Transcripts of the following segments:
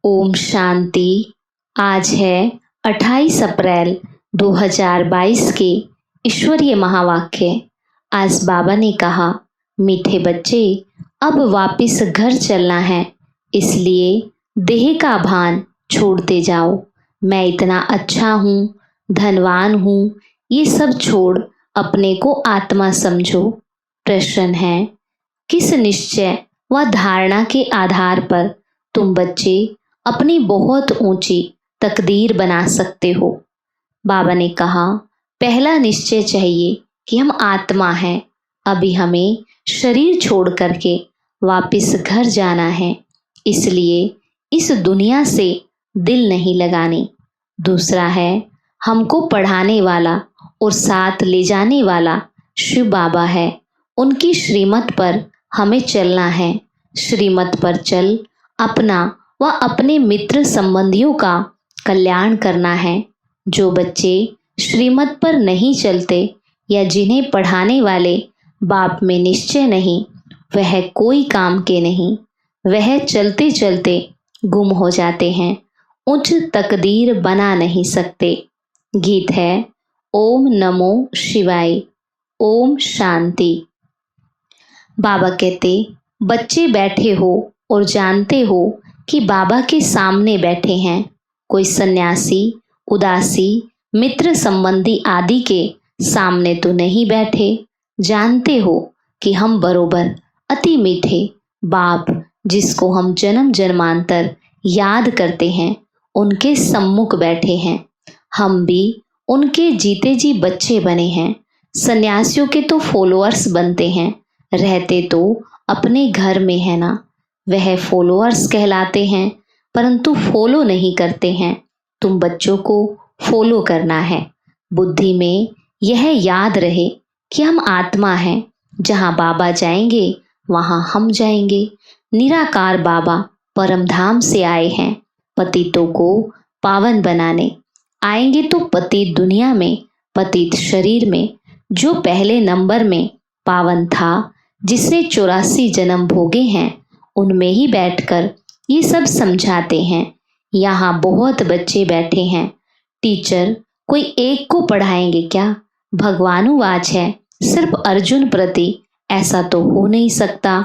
ओम शांति। आज है 28 अप्रैल 2022 के ईश्वरीय महावाक्य। आज बाबा ने कहा, मीठे बच्चे, अब वापस घर चलना है, इसलिए देह का भान छोड़ते जाओ। मैं इतना अच्छा हूँ, धनवान हूँ, ये सब छोड़ अपने को आत्मा समझो। प्रश्न है, किस निश्चय व धारणा के आधार पर तुम बच्चे अपनी बहुत ऊंची तकदीर बना सकते हो? बाबा ने कहा, पहला निश्चय चाहिए कि हम आत्मा हैं, अभी हमें शरीर छोड़ करके वापस घर जाना है, इसलिए इस दुनिया से दिल नहीं लगानी। दूसरा है, हमको पढ़ाने वाला और साथ ले जाने वाला शिव बाबा है, उनकी श्रीमत पर हमें चलना है। श्रीमत पर चल अपना व अपने मित्र संबंधियों का कल्याण करना है। जो बच्चे श्रीमत पर नहीं चलते या जिन्हें पढ़ाने वाले बाप में निश्चय नहीं, वह कोई काम के नहीं, वह चलते चलते गुम हो जाते हैं, उच्च तकदीर बना नहीं सकते। गीत है, ओम नमो शिवाय। ओम शांति। बाबा कहते, बच्चे बैठे हो और जानते हो कि बाबा के सामने बैठे हैं। कोई सन्यासी, उदासी, मित्र संबंधी आदि के सामने तो नहीं बैठे। जानते हो कि हम बरोबर अति मीठे बाप, जिसको हम जन्म जन्मांतर याद करते हैं, उनके सम्मुख बैठे हैं। हम भी उनके जीते जी बच्चे बने हैं। सन्यासियों के तो फॉलोअर्स बनते हैं, रहते तो अपने घर में है ना। वह फॉलोअर्स कहलाते हैं, परंतु फॉलो नहीं करते हैं। तुम बच्चों को फॉलो करना है। बुद्धि में यह याद रहे कि हम आत्मा हैं, जहाँ बाबा जाएंगे वहाँ हम जाएंगे। निराकार बाबा परम धाम से आए हैं, पतितों को पावन बनाने। आएंगे तो पतित दुनिया में, पतित शरीर में, जो पहले नंबर में पावन था, जिसने 84 जन्म भोगे हैं, उनमें ही बैठकर ये सब समझाते हैं। यहाँ बहुत बच्चे बैठे हैं। टीचर कोई एक को पढ़ाएंगे क्या? भगवानुवाच है, सिर्फ अर्जुन प्रति ऐसा तो हो नहीं सकता।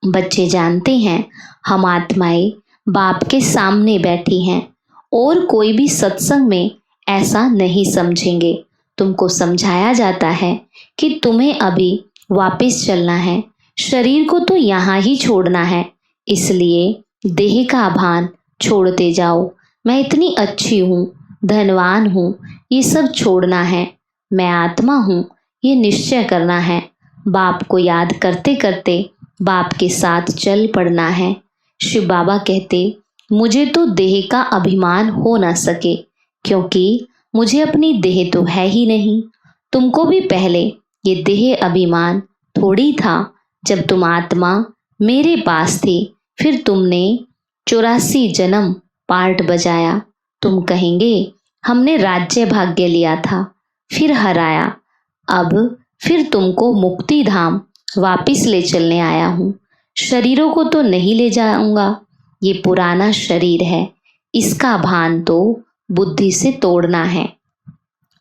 बच्चे जानते हैं हम आत्माएं बाप के सामने बैठी हैं, और कोई भी सत्संग में ऐसा नहीं समझेंगे। तुमको समझाया जाता है कि तुम्हें अभी वापस चलना है, शरीर को तो यहाँ ही छोड़ना है, इसलिए देह का भान छोड़ते जाओ। मैं इतनी अच्छी हूँ, धनवान हूँ, ये सब छोड़ना है। मैं आत्मा हूँ, ये निश्चय करना है। बाप को याद करते करते बाप के साथ चल पड़ना है। शिव बाबा कहते, मुझे तो देह का अभिमान हो ना सके, क्योंकि मुझे अपनी देह तो है ही नहीं। तुमको भी पहले ये देह अभिमान थोड़ी था। जब तुम आत्मा मेरे पास थी, फिर तुमने 84 जन्म पार्ट बजाया। तुम कहेंगे हमने राज्य भाग्य लिया था, फिर हराया, अब फिर तुमको मुक्ति धाम वापिस ले चलने आया हूँ। शरीरों को तो नहीं ले जाऊंगा, ये पुराना शरीर है, इसका भान तो बुद्धि से तोड़ना है।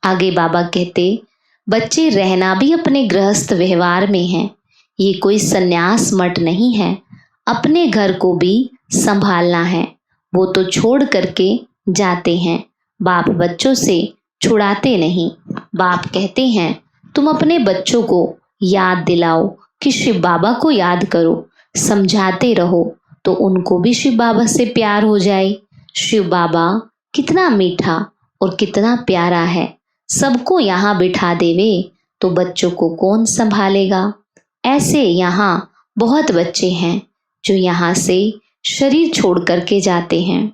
आगे बाबा कहते, बच्चे रहना भी अपने गृहस्थ व्यवहार में है, ये कोई सन्यास मठ नहीं है। अपने घर को भी संभालना है, वो तो छोड़ करके जाते हैं। बाप बच्चों से छुड़ाते नहीं। बाप कहते हैं, तुम अपने बच्चों को याद दिलाओ कि शिव बाबा को याद करो, समझाते रहो तो उनको भी शिव बाबा से प्यार हो जाए। शिव बाबा कितना मीठा और कितना प्यारा है, सबको यहाँ बिठा देवे तो बच्चों को कौन संभालेगा। ऐसे यहाँ बहुत बच्चे हैं जो यहाँ से शरीर छोड़ करके जाते हैं,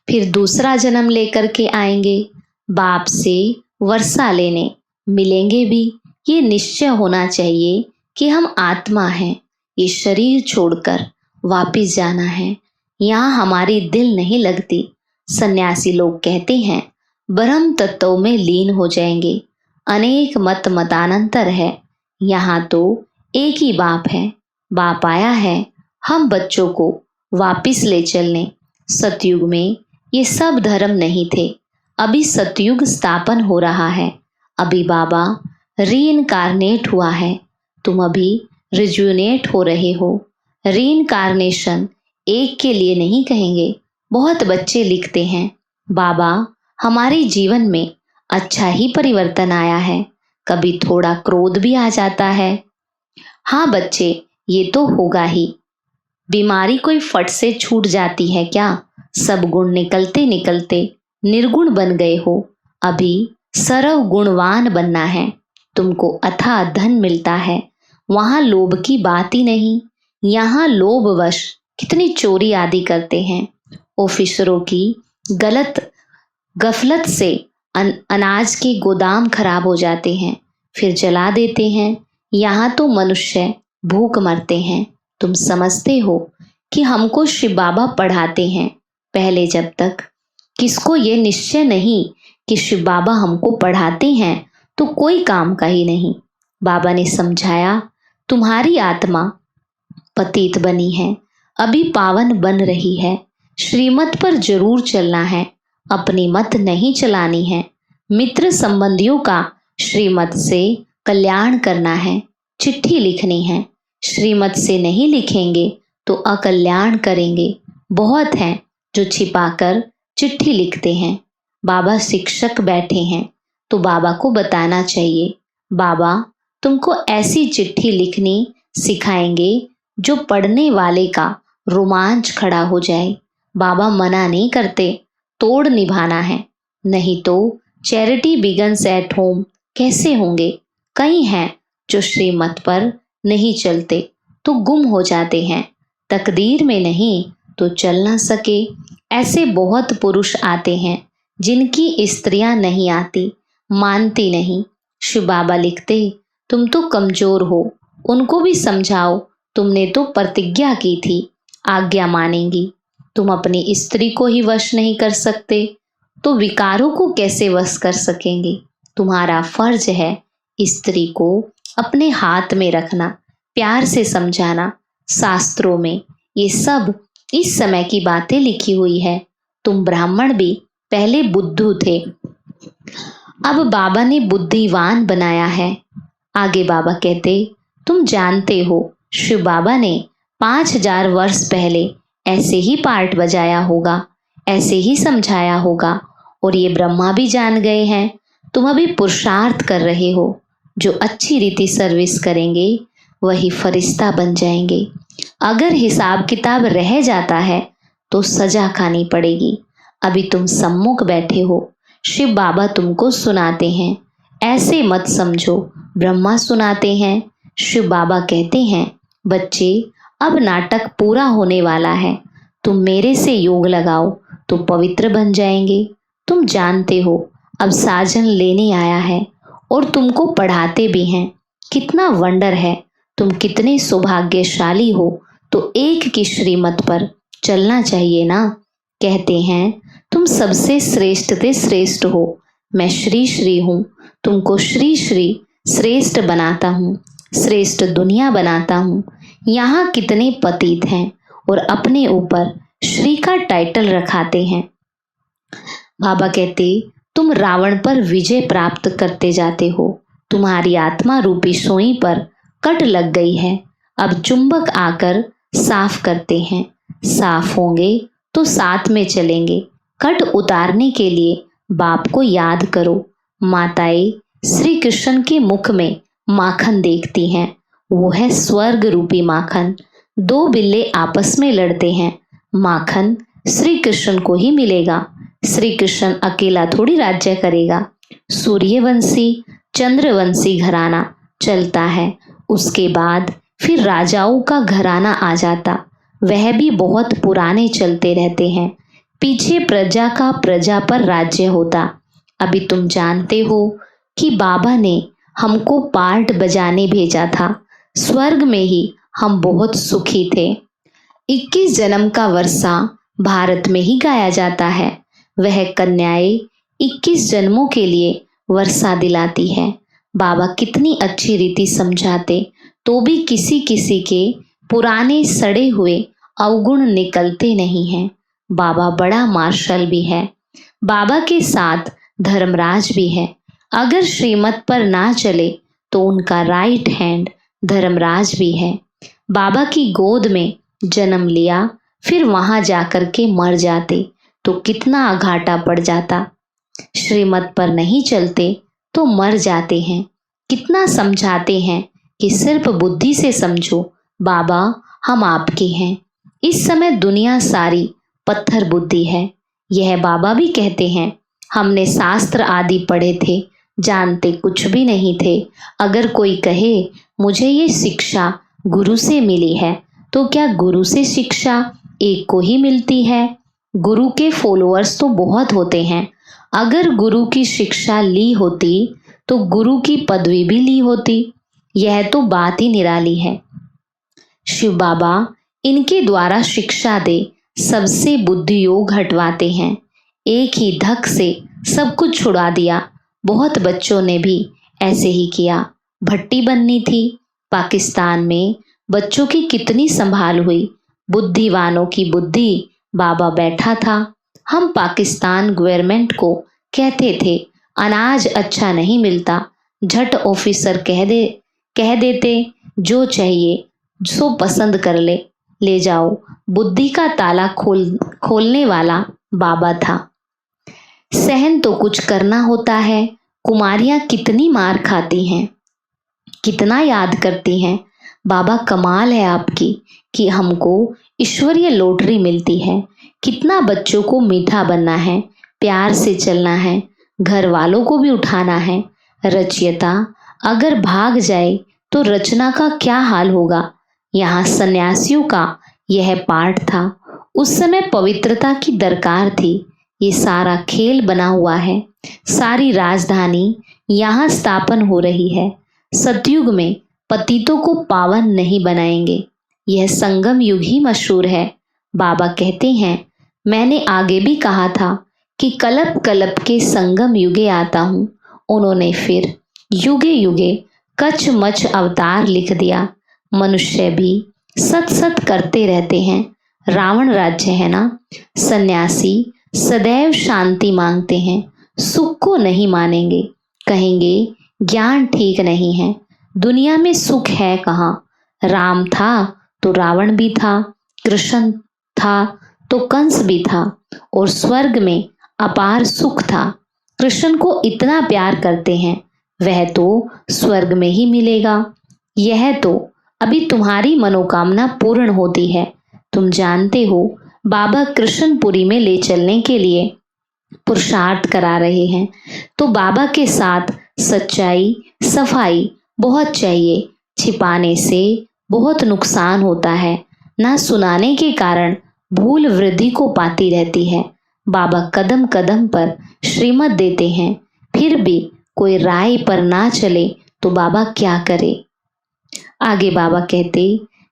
फिर दूसरा जन्म लेकर के आएंगे, बाप से वर्षा लेने मिलेंगे भी। ये निश्चय होना चाहिए कि हम आत्मा हैं, ये शरीर छोड़कर वापिस जाना है। यहाँ हमारी दिल नहीं लगती। सन्यासी लोग कहते हैं ब्रह्म तत्व में लीन हो जाएंगे। अनेक मत मतानंतर है, यहाँ तो एक ही बाप है। बाप आया है हम बच्चों को वापिस ले चलने। सतयुग में ये सब धर्म नहीं थे। अभी सतयुग स्थापन हो रहा है। अभी बाबा रीइनकारनेट हुआ है। तुम अभी रिजुनेट हो रहे हो। रीइनकारनेशन एक के लिए नहीं कहेंगे। बहुत बच्चे लिखते हैं, बाबा हमारे जीवन में अच्छा ही परिवर्तन आया है, कभी थोड़ा क्रोध भी आ जाता है। हाँ बच्चे, ये तो होगा ही। बीमारी कोई फट से छूट जाती है क्या? सब गुण निकलते निकलते निर्गुण बन गए हो। अभी सर्व गुणवान बनना है। तुमको अथाह धन मिलता है। वहां लोभ की बात ही नहीं। यहाँ लोभवश कितनी चोरी आदि करते हैं। ऑफिसरों की गफलत से अनाज के गोदाम खराब हो जाते हैं, फिर जला देते हैं। यहाँ तो मनुष्य भूख मरते हैं। तुम समझते हो कि हमको शिव बाबा पढ़ाते हैं। पहले जब तक किसको ये निश्चय नहीं कि शिव बाबा हमको पढ़ाते हैं तो कोई काम का ही नहीं। बाबा ने समझाया, तुम्हारी आत्मा पतित बनी है, अभी पावन बन रही है। श्रीमत पर जरूर चलना है, अपनी मत नहीं चलानी है। मित्र संबंधियों का श्रीमत से कल्याण करना है, चिट्ठी लिखनी है। श्रीमत से नहीं लिखेंगे तो अकल्याण करेंगे। बहुत हैं जो छिपाकर चिट्ठी लिखते हैं। बाबा शिक्षक बैठे हैं तो बाबा को बताना चाहिए, बाबा तुमको ऐसी चिट्ठी लिखनी सिखाएंगे जो पढ़ने वाले का रोमांच खड़ा हो जाए। बाबा मना नहीं करते, तोड़ निभाना है, नहीं तो चैरिटी बिगन्स एट होम कैसे होंगे। कई हैं जो श्रीमत पर नहीं चलते तो गुम हो जाते हैं, तकदीर में नहीं तो चल ना सके। ऐसे बहुत पुरुष आते हैं जिनकी स्त्रियां नहीं आती, मानती नहीं। शिव बाबा लिखते, तुम तो कमजोर हो, उनको भी समझाओ। तुमने तो प्रतिज्ञा की थी, आज्ञा मानेंगी। तुम अपनी स्त्री को ही वश नहीं कर सकते तो विकारों को कैसे वश कर सकेंगे। तुम्हारा फर्ज है स्त्री को अपने हाथ में रखना, प्यार से समझाना। शास्त्रों में ये सब इस समय की बातें लिखी हुई है। तुम ब्राह्मण भी पहले बुद्धू थे, अब बाबा ने बुद्धिवान बनाया है। आगे बाबा कहते, तुम जानते हो शिव बाबा ने 5000 वर्ष पहले ऐसे ही पार्ट बजाया होगा, ऐसे ही समझाया होगा, और ये ब्रह्मा भी जान गए हैं। तुम अभी पुरुषार्थ कर रहे हो। जो अच्छी रीति सर्विस करेंगे वही फरिश्ता बन जाएंगे। अगर हिसाब किताब रह जाता है तो सजा खानी पड़ेगी। अभी तुम सम्मुख बैठे हो, शिव बाबा तुमको सुनाते हैं, ऐसे मत समझो ब्रह्मा सुनाते हैं। शिव बाबा कहते हैं, बच्चे अब नाटक पूरा होने वाला है, तुम मेरे से योग लगाओ तो पवित्र बन जाएंगे। तुम जानते हो अब साजन लेने आया है और तुमको पढ़ाते भी हैं। कितना वंडर है, तुम कितने सौभाग्यशाली हो। तो एक की श्रीमत पर चलना चाहिए ना। कहते हैं तुम सबसे श्रेष्ठ ते श्रेष्ठ हो। मैं श्री श्री हूँ, तुमको श्री श्री श्रेष्ठ बनाता हूँ, श्रेष्ठ दुनिया बनाता हूँ। यहाँ कितने पतित हैं और अपने ऊपर श्री का टाइटल रखाते हैं। बाबा कहते, तुम रावण पर विजय प्राप्त करते जाते हो। तुम्हारी आत्मा रूपी सोई पर कट लग गई है। अब चुंबक आकर साफ करते हैं। साफ होंगे तो साथ में चलेंगे। कट उतारने के लिए बाप को याद करो। माताएं श्री कृष्ण के मुख में माखन देखती हैं, वो है स्वर्ग रूपी माखन। दो बिल्ले आपस में लड़ते हैं, माखन श्री कृष्ण को ही मिलेगा। श्री कृष्ण अकेला थोड़ी राज्य करेगा। सूर्यवंशी चंद्रवंशी घराना चलता है, उसके बाद फिर राजाओं का घराना आ जाता। वह भी बहुत पुराने चलते रहते हैं। पीछे प्रजा का प्रजा पर राज्य होता। अभी तुम जानते हो कि बाबा ने हमको पार्ट बजाने भेजा था। स्वर्ग में ही हम बहुत सुखी थे। 21 जन्म का वर्षा भारत में ही गाया जाता है। वह कन्याएं 21 जन्मों के लिए वर्षा दिलाती है। बाबा कितनी अच्छी रीति समझाते तो भी किसी किसी के पुराने सड़े हुए अवगुण निकलते नहीं हैं। बाबा बड़ा मार्शल भी है। बाबा के साथ धर्मराज भी है। अगर श्रीमत पर ना चले तो उनका राइट हैंड धर्मराज भी है। बाबा की गोद में जन्म लिया, फिर वहां जाकर के मर जाते तो कितना घाटा पड़ जाता। श्रीमत पर नहीं चलते तो मर जाते हैं। कितना समझाते हैं कि सिर्फ बुद्धि से समझो, बाबा हम आपके हैं। इस समय दुनिया सारी पत्थर बुद्धि है। यह बाबा भी कहते हैं, हमने शास्त्र आदि पढ़े थे, जानते कुछ भी नहीं थे। अगर कोई कहे मुझे ये शिक्षा गुरु से मिली है, तो क्या गुरु से शिक्षा एक को ही मिलती है? गुरु के फॉलोअर्स तो बहुत होते हैं। अगर गुरु की शिक्षा ली होती तो गुरु की पदवी भी ली होती। यह तो बात ही निराली है। शिव बाबा इनके द्वारा शिक्षा दे सबसे बुद्धि योग हटवाते हैं। एक ही धक से सब कुछ छुड़ा दिया। बहुत बच्चों ने भी ऐसे ही किया। भट्टी बननी थी। पाकिस्तान में बच्चों की कितनी संभाल हुई। बुद्धिवानों की बुद्धि बाबा बैठा था। हम पाकिस्तान गवर्नमेंट को कहते थे अनाज अच्छा नहीं मिलता, झट ऑफिसर कह देते जो चाहिए सो पसंद कर ले जाओ। बुद्धि का ताला खोलने वाला बाबा था। सहन तो कुछ करना होता है। कुमारियां कितनी मार खाती हैं, कितना याद करती हैं। बाबा कमाल है आपकी कि हमको ईश्वरीय लॉटरी मिलती है। कितना बच्चों को मीठा बनना है, प्यार से चलना है, घर वालों को भी उठाना है। रचयिता अगर भाग जाए तो रचना का क्या हाल होगा। यहाँ सन्यासियों का यह पाठ था। उस समय पवित्रता की दरकार थी। ये सारा खेल बना हुआ है। सारी राजधानी यहाँ स्थापन हो रही है। सतयुग में पतितों को पावन नहीं बनाएंगे। यह संगम युग ही मशहूर है। बाबा कहते हैं, मैंने आगे भी कहा था कि कलप कलप के संगम युगे आता हूँ। उन्होंने फिर युगे युगे कच मच अवतार लिख दिया। मनुष्य भी सत सत करते रहते हैं। रावण राज्य है ना। सन्यासी सदैव शांति मांगते हैं, सुख को नहीं मानेंगे। कहेंगे ज्ञान ठीक नहीं है। दुनिया में सुख है कहाँ। राम था तो रावण भी था, कृष्ण था तो कंस भी था, और स्वर्ग में अपार सुख था। कृष्ण को इतना प्यार करते हैं, वह तो स्वर्ग में ही मिलेगा। यह तो अभी तुम्हारी मनोकामना पूर्ण होती है। तुम जानते हो बाबा कृष्णपुरी में ले चलने के लिए पुरुषार्थ करा रहे हैं। तो बाबा के साथ सच्चाई सफाई बहुत चाहिए। छिपाने से बहुत नुकसान होता है। ना सुनाने के कारण भूल वृद्धि को पाती रहती है। बाबा कदम कदम पर श्रीमत देते हैं, फिर भी कोई राय पर ना चले तो बाबा क्या करे। आगे बाबा कहते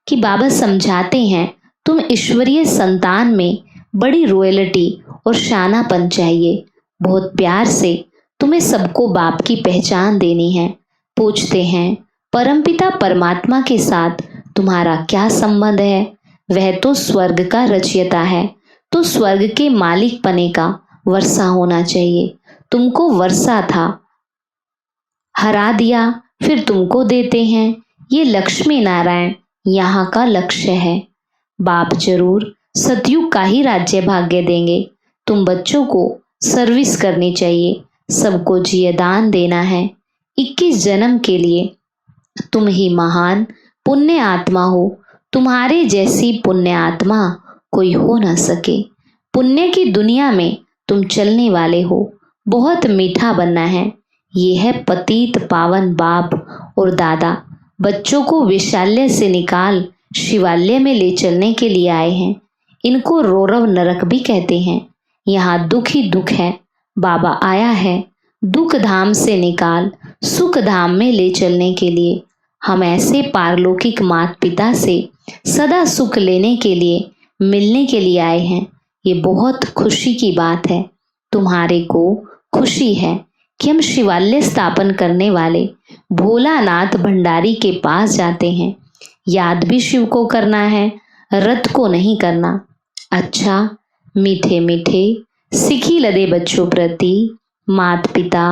कि बाबा समझाते हैं, तुम ईश्वरीय संतान में बड़ी रॉयल्टी और शानापन चाहिए। बहुत प्यार से तुम्हें सबको बाप की पहचान देनी है। पूछते हैं, परमपिता परमात्मा के साथ तुम्हारा क्या संबंध है। वह तो स्वर्ग का रचयिता है, तो स्वर्ग के मालिक पने का वर्षा होना चाहिए। तुमको वर्षा था, हरा दिया, फिर तुमको देते हैं। ये लक्ष्मी नारायण यहाँ का लक्ष्य है। बाप जरूर सतयुग का ही राज्य भाग्य देंगे। तुम बच्चों को सर्विस करनी चाहिए, सबको जियदान देना है। 21 जन्म के लिए तुम ही महान पुण्य आत्मा हो। तुम्हारे जैसी पुण्य आत्मा कोई हो ना सके। पुण्य की दुनिया में तुम चलने वाले हो। बहुत मीठा बनना है। ये है पतित पावन बाप और दादा। बच्चों को विशाल्य से निकाल शिवालय में ले चलने के लिए आए हैं। इनको रौरव नरक भी कहते हैं। यहाँ दुख ही दुख है। बाबा आया है दुख धाम से निकाल सुख धाम में ले चलने के लिए। हम ऐसे पारलौकिक माता पिता से सदा सुख लेने के लिए मिलने के लिए आए हैं। ये बहुत खुशी की बात है। तुम्हारे को खुशी है कि हम शिवालय स्थापन करने वाले भोलानाथ भंडारी के पास जाते हैं। याद भी शिव को करना है। रत को नहीं करना। अच्छा, मीठे मीठे सिखी लदे बच्चों प्रति माता पिता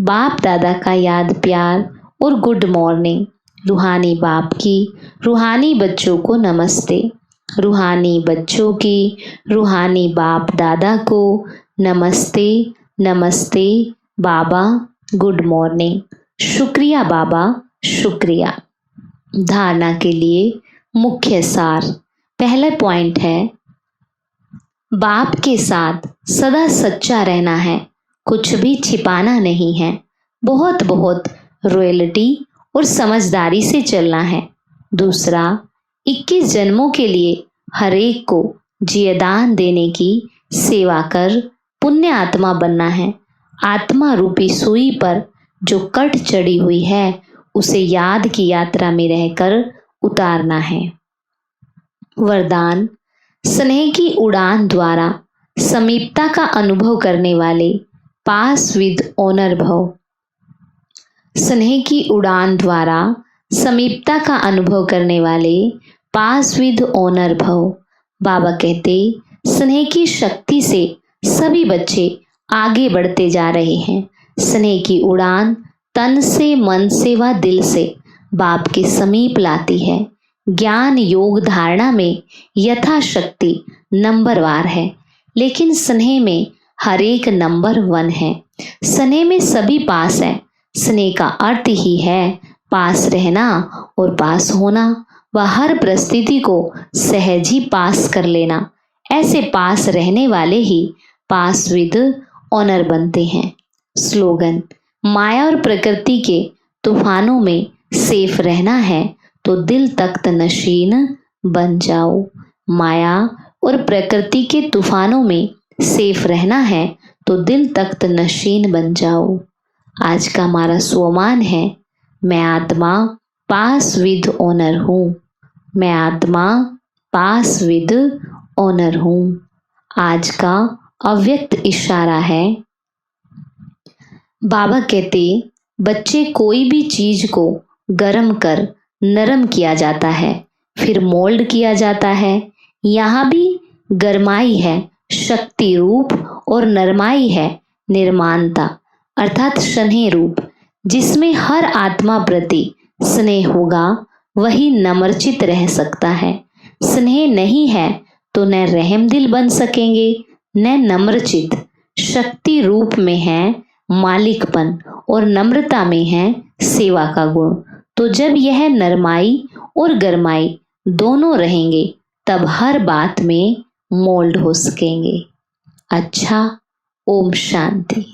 बाप दादा का याद प्यार और गुड मॉर्निंग। रूहानी बाप की रूहानी बच्चों को नमस्ते। रूहानी बच्चों की रूहानी बाप दादा को नमस्ते। नमस्ते बाबा, गुड मॉर्निंग। शुक्रिया बाबा, शुक्रिया। धारणा के लिए मुख्य सार। पहला पॉइंट है, बाप के साथ सदा सच्चा रहना है, कुछ भी छिपाना नहीं है। बहुत बहुत रॉयल्टी और समझदारी से चलना है। दूसरा, 21 जन्मों के लिए हर एक को जियदान देने की सेवा कर पुण्य आत्मा बनना है। आत्मा रूपी सुई पर जो कट चढ़ी हुई है उसे याद की यात्रा में रहकर उतारना है। वरदान, स्नेह की उड़ान द्वारा समीपता का अनुभव करने वाले पास विद ऑनर भव। स्नेह की उड़ान द्वारा समीपता का अनुभव करने वाले पास विद ऑनर भव। बाबा कहते, स्नेह की शक्ति से सभी बच्चे आगे बढ़ते जा रहे हैं। स्नेह की उड़ान तन से, मन से व दिल से बाप के समीप लाती है। ज्ञान योग धारणा में यथाशक्ति नंबरवार है, लेकिन स्नेह में हर एक नंबर 1 है। स्नेह में सभी पास है। स्नेह का अर्थ ही है पास रहना और पास होना व हर परिस्थिति को सहज ही पास कर लेना। ऐसे पास रहने वाले ही पास विद ऑनर बनते हैं। स्लोगन, माया और प्रकृति के तूफानों में सेफ रहना है तो दिल तख्त नशीन बन जाओ। माया और प्रकृति के तूफानों में सेफ रहना है तो दिल तख्त नशीन बन जाओ। आज का हमारा स्वमान है, मैं आत्मा पास विद ऑनर हूँ। मैं आत्मा पास विद ऑनर हूँ। आज का अव्यक्त इशारा है, बाबा कहते, बच्चे कोई भी चीज को गर्म कर नरम किया जाता है, फिर मोल्ड किया जाता है। यहाँ भी गरमाई है शक्ति रूप और नरमाई है निर्माणता अर्थात स्नेह रूप। जिसमें हर आत्मा प्रति स्नेह होगा वही नम्रचित रह सकता है। स्नेह नहीं है तो न रहम दिल बन सकेंगे न नम्रचित। शक्ति रूप में है मालिकपन और नम्रता में है सेवा का गुण। तो जब यह नरमाई और गरमाई दोनों रहेंगे तब हर बात में मोल्ड हो सकेंगे। अच्छा, ओम शांति।